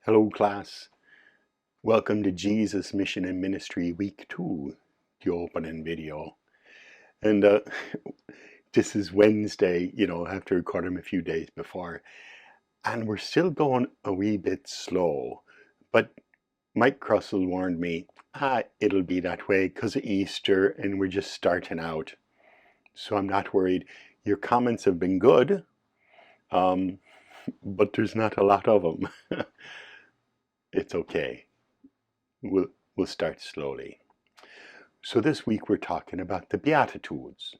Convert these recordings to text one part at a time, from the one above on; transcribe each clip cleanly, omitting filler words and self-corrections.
Hello class, welcome to Jesus Mission and Ministry Week 2, the opening video. And this is Wednesday, I have to record them a few days before. And we're still going a wee bit slow. But Mike Russell warned me, it'll be that way because of Easter and we're just starting out. So I'm not worried. Your comments have been good, but there's not a lot of them. It's okay. We'll start slowly. So this week we're talking about the Beatitudes,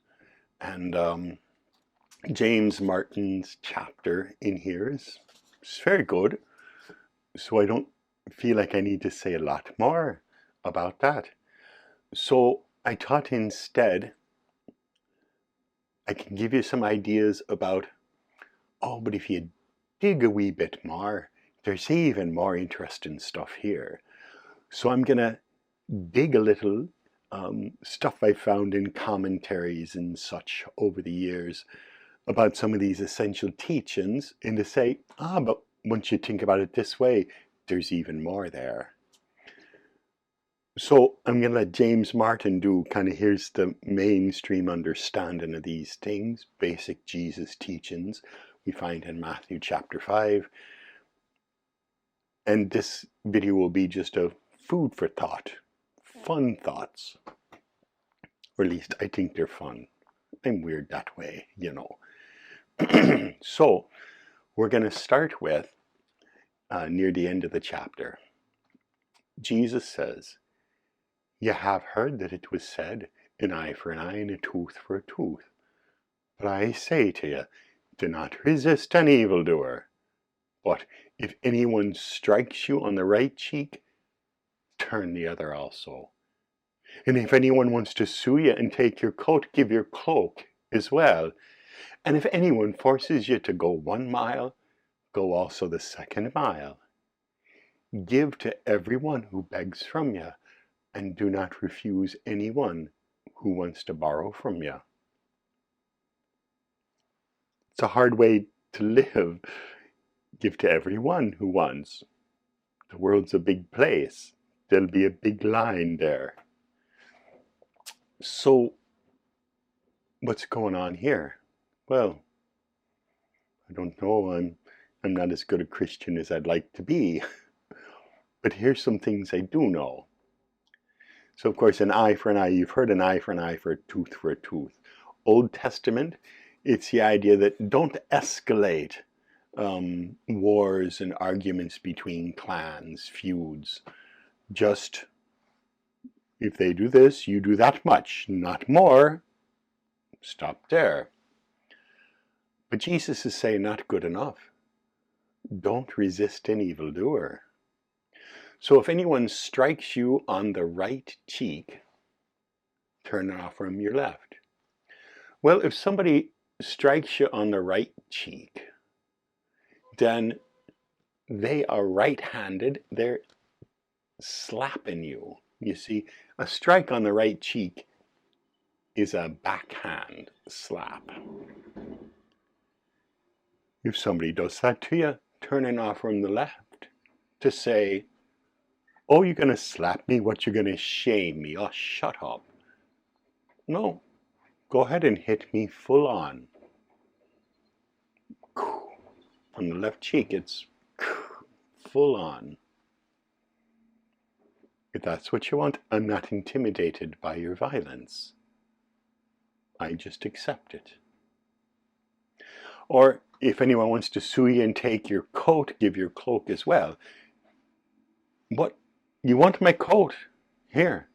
and James Martin's chapter in here is very good, so I don't feel like I need to say a lot more about that. So I thought instead I can give you some ideas about, but if you dig a wee bit more, there's even more interesting stuff here. So I'm gonna dig a little stuff I found in commentaries and such over the years about some of these essential teachings, and to say, but once you think about it this way, there's even more there. So I'm going to let James Martin do here's the mainstream understanding of these things, basic Jesus teachings we find in Matthew chapter 5. And this video will be just a food for thought, fun thoughts. Or at least I think they're fun. I'm weird that way, So we're going to start with near the end of the chapter. Jesus says, "You have heard that it was said, an eye for an eye and a tooth for a tooth. But I say to you, do not resist an evildoer. But if anyone strikes you on the right cheek, turn the other also. And if anyone wants to sue you and take your coat, give your cloak as well. And if anyone forces you to go 1 mile, go also the 2nd mile. Give to everyone who begs from you, and do not refuse anyone who wants to borrow from you." It's a hard way to live. Give to everyone who wants. The world's a big place. There'll be a big line there. So, what's going on here? Well, I don't know. I'm not as good a Christian as I'd like to be. But here's some things I do know. So, of course, an eye for an eye. You've heard an eye for an eye, for a tooth for a tooth. Old Testament, it's the idea that don't escalate wars and arguments between clans, feuds. Just, if they do this, you do that much, not more. Stop there. But Jesus is saying not good enough. Don't resist an evildoer. So if anyone strikes you on the right cheek, turn off from your left. Well, if somebody strikes you on the right cheek, then they are right-handed. They're slapping you. You see, a strike on the right cheek is a backhand slap. If somebody does that to you, turning off from the left to say, "Oh, you're going to slap me? What, you're going to shame me? Oh, shut up." No, go ahead and hit me full on. On the left cheek, it's full on. If that's what you want, I'm not intimidated by your violence. I just accept it. Or if anyone wants to sue you and take your coat, give your cloak as well. What? You want my coat? Here,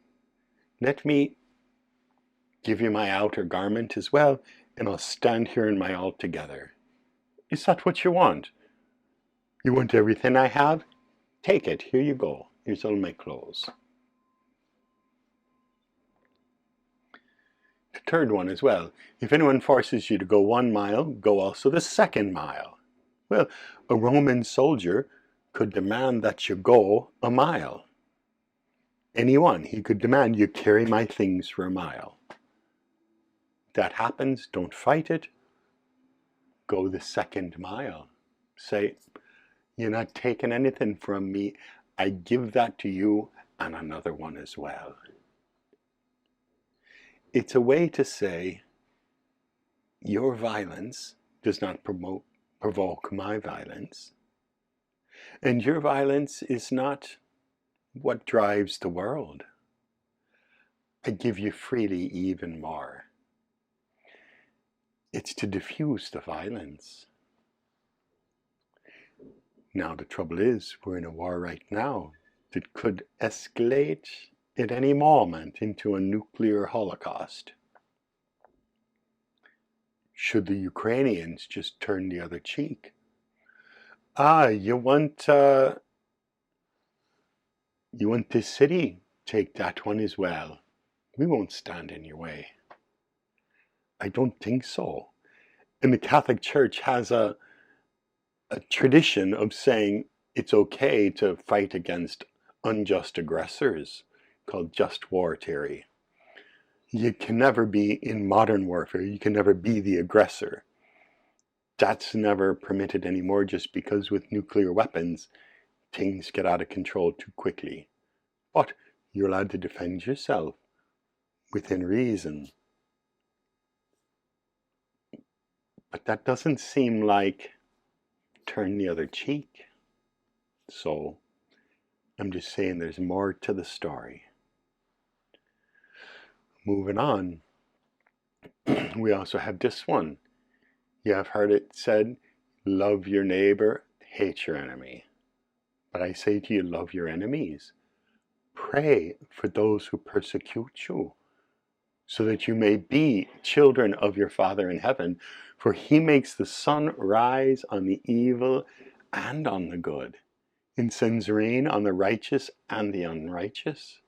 let me give you my outer garment as well, and I'll stand here in my altogether. Is that what you want? You want everything I have? Take it. Here you go. Here's all my clothes. The third one as well. If anyone forces you to go 1 mile, go also the 2nd mile. Well, a Roman soldier could demand that you go 1 mile. Anyone, he could demand you carry my things for 1 mile. If that happens, don't fight it. Go the 2nd mile. Say, You're not taking anything from me. I give that to you and another one as well. It's a way to say, your violence does not provoke my violence. And your violence is not what drives the world. I give you freely even more. It's to diffuse the violence. Now the trouble is, we're in a war right now that could escalate at any moment into a nuclear holocaust. Should the Ukrainians just turn the other cheek? You want this city? Take that one as well. We won't stand in your way. I don't think so. And the Catholic Church has a tradition of saying it's okay to fight against unjust aggressors, called just war theory. You can never be, in modern warfare, you can never be the aggressor. That's never permitted anymore, just because with nuclear weapons, things get out of control too quickly. But you're allowed to defend yourself within reason. But that doesn't seem like turn the other cheek. So I'm just saying there's more to the story. Moving on, we also have this one. You have heard it said, love your neighbor, hate your enemy. But I say to you, love your enemies. Pray for those who persecute you, so that you may be children of your Father in heaven. For he makes the sun rise on the evil and on the good, and sends rain on the righteous and the unrighteous.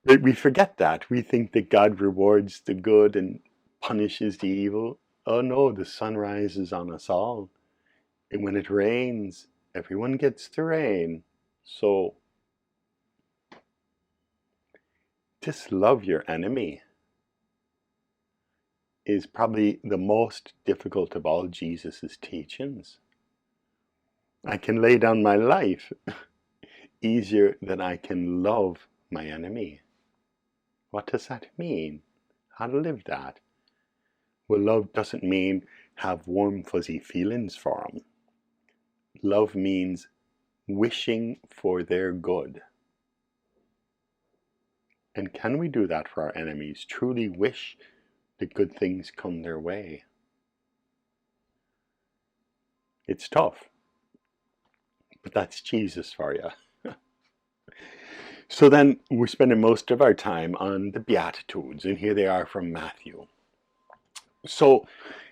But we forget that. We think that God rewards the good and punishes the evil. Oh no, the sun rises on us all. And when it rains, everyone gets the rain. So just love your enemy is probably the most difficult of all Jesus's teachings. I can lay down my life easier than I can love my enemy. What does that mean? How to live that? Well, love doesn't mean have warm, fuzzy feelings for them. Love means wishing for their good. And can we do that for our enemies? Truly wish that good things come their way? It's tough, but that's Jesus for you. So then we're spending most of our time on the Beatitudes, and here they are from Matthew. So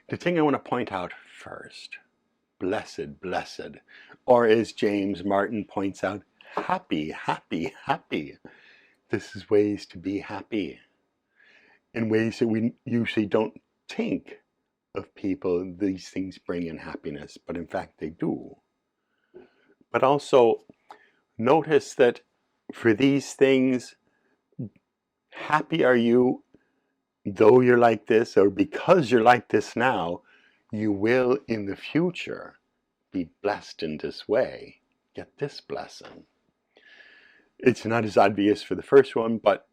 the thing I want to point out first, blessed, blessed, or as James Martin points out, happy, happy, happy. This is ways to be happy in ways that we usually don't think of people these things bring in happiness, but in fact they do. But also notice that for these things, happy are you though you're like this, or because you're like this now, you will in the future be blessed in this way. Get this blessing. It's not as obvious for the first one, but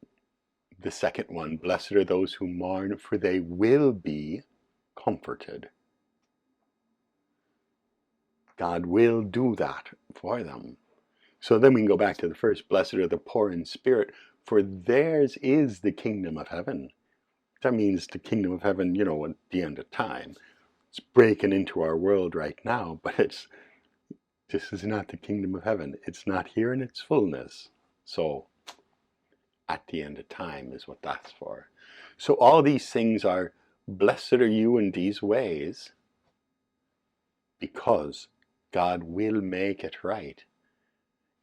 the second one, blessed are those who mourn, for they will be comforted. God will do that for them. So then we can go back to the first, blessed are the poor in spirit, for theirs is the kingdom of heaven. That means the kingdom of heaven, at the end of time. It's breaking into our world right now, but this is not the kingdom of heaven. It's not here in its fullness. So at the end of time is what that's for. So all these things are, blessed are you in these ways, because God will make it right.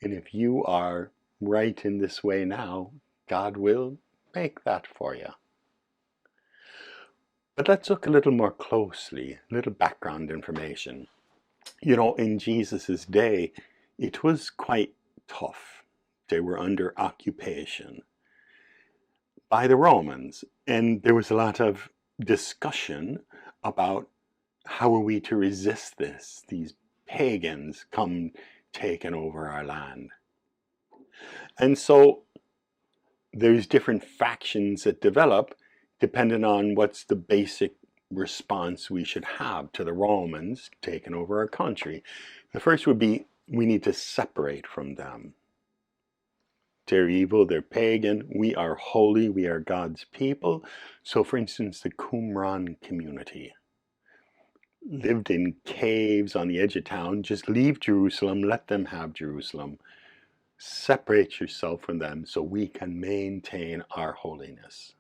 And if you are right in this way now, God will make that for you. But let's look a little more closely, a little background information. In Jesus's day, it was quite tough. They were under occupation by the Romans, and there was a lot of discussion about how are we to resist this? These pagans come taking over our land. And so there's different factions that develop depending on what's the basic response we should have to the Romans taking over our country. The first would be we need to separate from them. They're evil, they're pagan, we are holy, we are God's people. So for instance, the Qumran community lived in caves on the edge of town. Just leave Jerusalem, let them have Jerusalem. Separate yourself from them so we can maintain our holiness.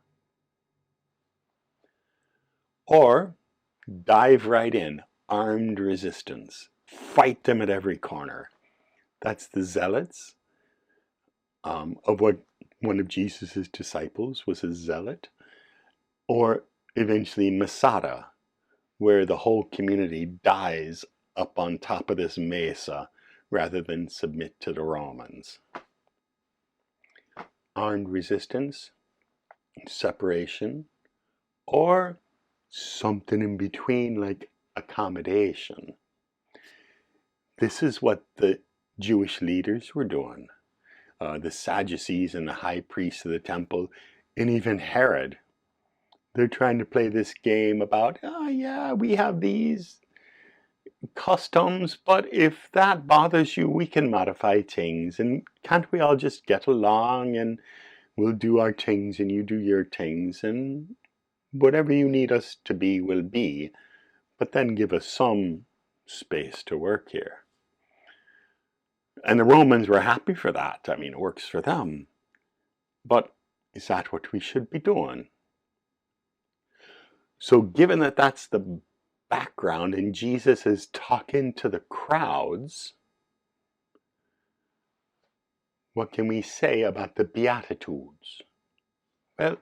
Or dive right in, armed resistance. Fight them at every corner. That's the Zealots, of what one of Jesus' disciples was a zealot. Or eventually Masada, where the whole community dies up on top of this mesa rather than submit to the Romans. Armed resistance, separation, or something in between like accommodation. This is what the Jewish leaders were doing. The Sadducees and the high priests of the temple, and even Herod. They're trying to play this game about, oh yeah, we have these customs, but if that bothers you, we can modify things. And can't we all just get along and we'll do our things and you do your things, and whatever you need us to be will be, but then give us some space to work here. And the Romans were happy for that. I mean, it works for them. But is that what we should be doing? So given that that's the background and Jesus is talking to the crowds, what can we say about the Beatitudes? Well,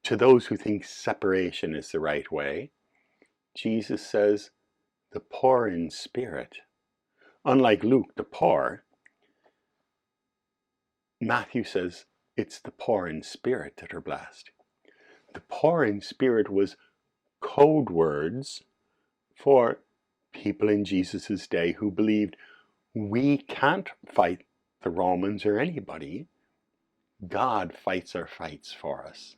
to those who think separation is the right way, Jesus says, the poor in spirit. Unlike Luke, the poor, Matthew says it's the poor in spirit that are blessed. The poor in spirit was code words for people in Jesus' day who believed we can't fight the Romans or anybody. God fights our fights for us.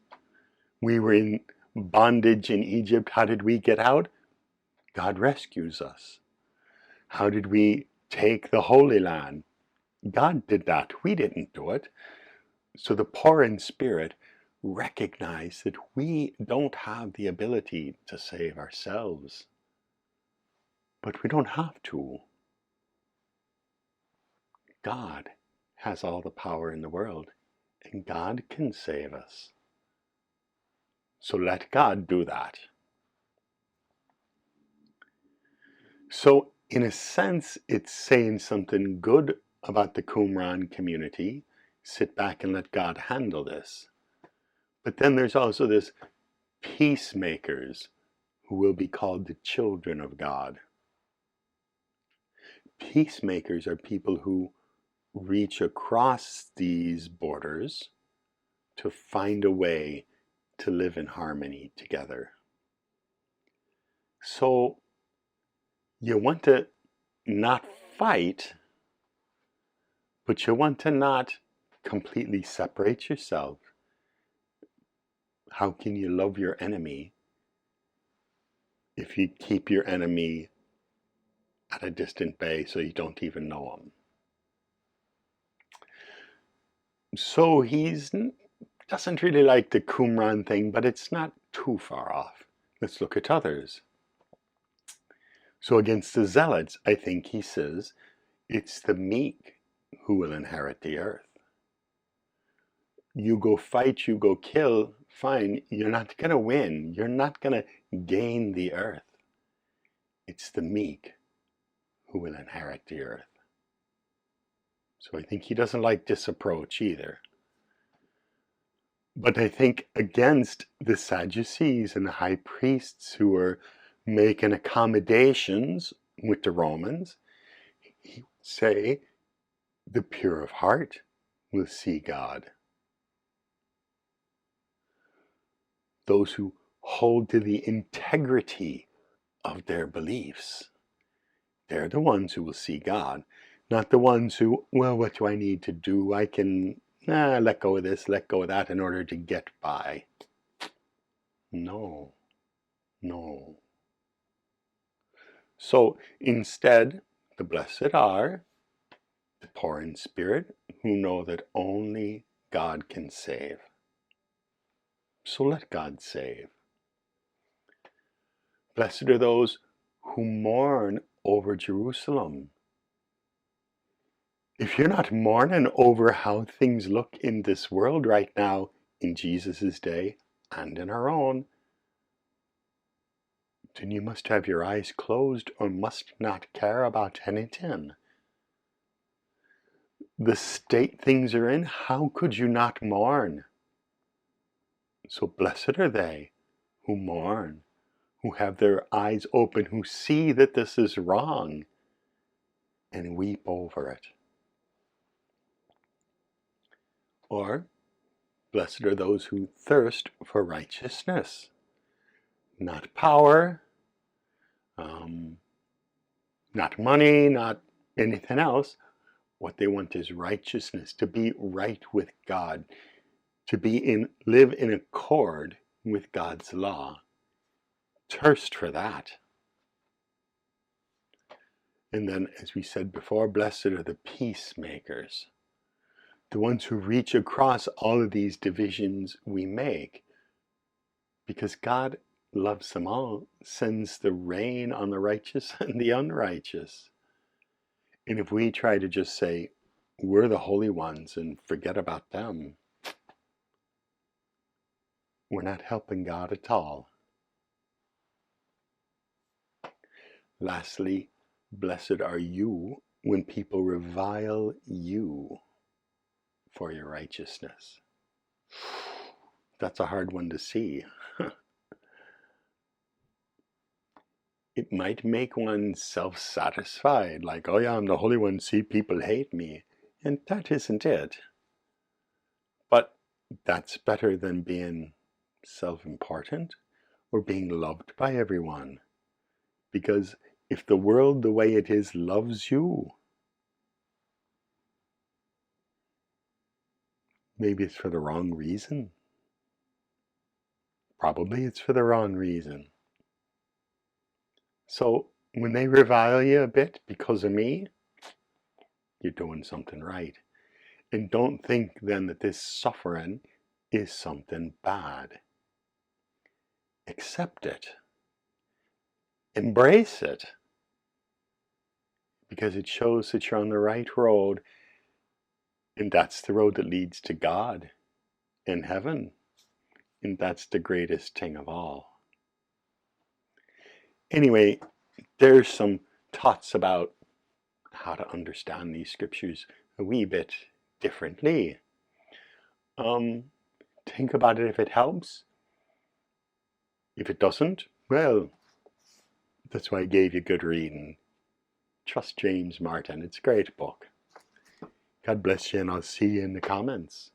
We were in bondage in Egypt. How did we get out? God rescues us. How did we take the Holy Land? God did that. We didn't do it. So the poor in spirit recognize that we don't have the ability to save ourselves. But we don't have to. God has all the power in the world, and God can save us. So let God do that. So in a sense, it's saying something good about the Qumran community. Sit back and let God handle this. But then there's also this peacemakers who will be called the children of God. Peacemakers are people who reach across these borders to find a way to live in harmony together. So you want to not fight, but you want to not completely separate yourself. How can you love your enemy if you keep your enemy at a distant bay so you don't even know him? So he doesn't really like the Qumran thing, but it's not too far off. Let's look at others. So against the Zealots, I think he says, it's the meek who will inherit the earth. You go fight, you go kill, fine, you're not going to win. You're not going to gain the earth. It's the meek who will inherit the earth. So I think he doesn't like this approach either. But I think against the Sadducees and the high priests who are making accommodations with the Romans, he would say the pure of heart will see God. Those who hold to the integrity of their beliefs. They're the ones who will see God, not the ones who, well, what do I need to do? I can let go of this, let go of that in order to get by. No, no. So instead, the blessed are the poor in spirit, who know that only God can save. So let God save. Blessed are those who mourn over Jerusalem. If you're not mourning over how things look in this world right now, in Jesus' day and in our own, then you must have your eyes closed or must not care about anything. The state things are in, how could you not mourn? So blessed are they who mourn, who have their eyes open, who see that this is wrong and weep over it. Or, blessed are those who thirst for righteousness, not power, not money, not anything else. What they want is righteousness, to be right with God, to live in accord with God's law. Thirst for that. And then, as we said before, blessed are the peacemakers, the ones who reach across all of these divisions we make, because God loves them all, sends the rain on the righteous and the unrighteous. And if we try to just say, we're the holy ones and forget about them, we're not helping God at all. Lastly, blessed are you when people revile you for your righteousness. That's a hard one to see. It might make one self-satisfied, like, oh yeah, I'm the Holy One, see, people hate me. And that isn't it. But that's better than being self-important or being loved by everyone. Because if the world the way it is loves you, maybe it's for the wrong reason. Probably it's for the wrong reason. So when they revile you a bit because of me, you're doing something right. And don't think then that this suffering is something bad. Accept it. Embrace it. Because it shows that you're on the right road. And that's the road that leads to God in heaven. And that's the greatest thing of all. Anyway, there's some thoughts about how to understand these scriptures a wee bit differently. Think about it if it helps. If it doesn't, well, that's why I gave you good reading. Trust James Martin. It's a great book. God bless you, and I'll see you in the comments.